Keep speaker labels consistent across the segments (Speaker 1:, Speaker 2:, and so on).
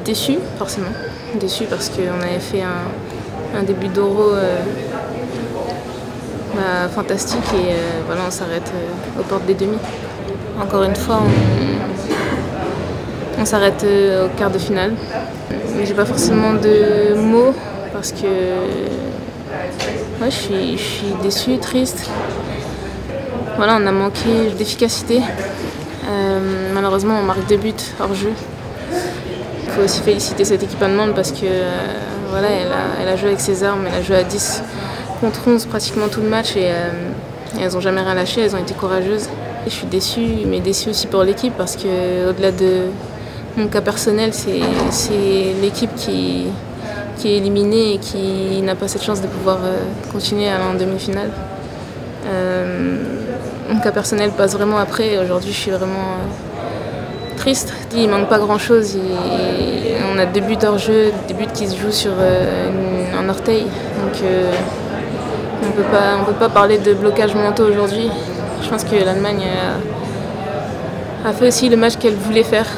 Speaker 1: déçue, forcément. Déçue parce qu'on avait fait un début d'Euro fantastique et voilà, on s'arrête aux portes des demi. Encore une fois, on s'arrête au quart de finale. Mais j'ai pas forcément de mots parce que ouais, je suis déçue, triste. Voilà, on a manqué d'efficacité. Malheureusement, on marque 2 buts hors jeu. Il faut aussi féliciter cette équipe allemande parce que voilà, elle a joué avec ses armes, elle a joué à 10 contre 11 pratiquement tout le match et elles n'ont jamais rien lâché, elles ont été courageuses. Je suis déçue, mais déçue aussi pour l'équipe parce qu'au-delà de mon cas personnel, c'est l'équipe qui est éliminée et qui n'a pas cette chance de pouvoir continuer à aller en demi-finale. Mon cas personnel passe vraiment après. Aujourd'hui, je suis vraiment triste. Il manque pas grand-chose. On a 2 buts hors jeu, des buts qui se jouent sur un orteil. Donc, on peut pas parler de blocage mental aujourd'hui. Je pense que l'Allemagne a fait aussi le match qu'elle voulait faire,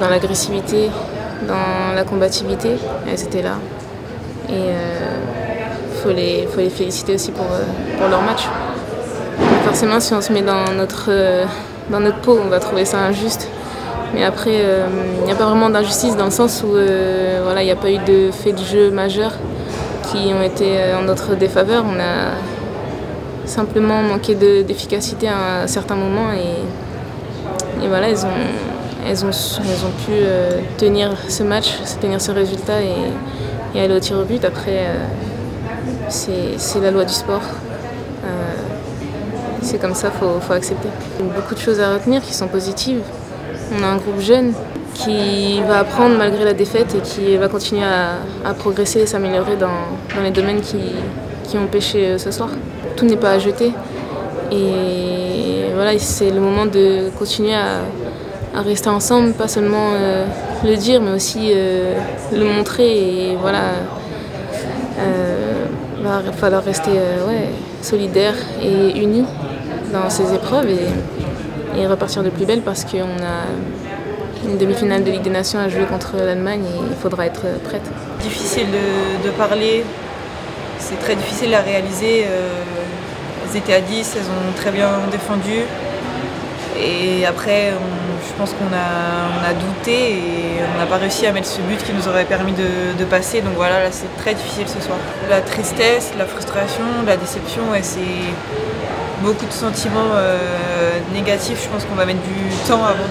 Speaker 1: dans l'agressivité, dans la combativité. Elles étaient là. Et faut les féliciter aussi pour leur match. Forcément, si on se met dans notre peau, on va trouver ça injuste. Mais après, il n'y a pas vraiment d'injustice dans le sens où voilà, il n'y a pas eu de faits de jeu majeurs qui ont été en notre défaveur. On a simplement manqué d'efficacité à un certain moment et voilà, elles ont pu tenir ce match, tenir ce résultat et aller au tir au but. Après, c'est la loi du sport. C'est comme ça, faut accepter. Il y a beaucoup de choses à retenir qui sont positives. On a un groupe jeune qui va apprendre malgré la défaite et qui va continuer à progresser et s'améliorer dans les domaines qui ont pêché ce soir. Tout n'est pas à jeter et voilà, c'est le moment de continuer à rester ensemble, pas seulement le dire mais aussi le montrer et voilà. Il va falloir rester solidaires et unis dans ces épreuves et repartir de plus belle parce qu'on a une demi-finale de Ligue des Nations à jouer contre l'Allemagne et il faudra être prête.
Speaker 2: Difficile de parler, c'est très difficile à réaliser. Elles étaient à 10, elles ont très bien défendu. Et après, je pense qu'on a douté et on n'a pas réussi à mettre ce but qui nous aurait permis de passer. Donc voilà, là c'est très difficile ce soir. La tristesse, la frustration, la déception, c'est beaucoup de sentiments négatifs. Je pense qu'on va mettre du temps avant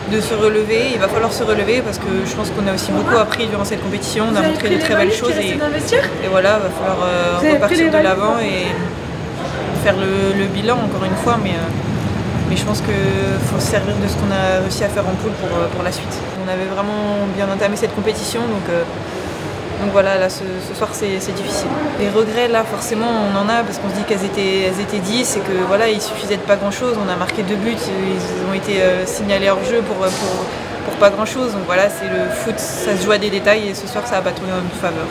Speaker 2: de se relever. Il va falloir se relever parce que je pense qu'on a aussi beaucoup appris durant cette compétition. On a montré de très belles choses et voilà, il va falloir repartir de l'avant et faire le bilan encore une fois. Mais je pense qu'il faut se servir de ce qu'on a réussi à faire en poule pour la suite. On avait vraiment bien entamé cette compétition, donc voilà, là ce soir c'est difficile. Les regrets là forcément on en a parce qu'on se dit qu'elles étaient 10 et que voilà, il suffisait de pas grand chose. On a marqué 2 buts, ils ont été signalés hors jeu pour pas grand chose. Donc voilà, c'est le foot, ça se joue à des détails et ce soir ça a pas tourné en notre faveur.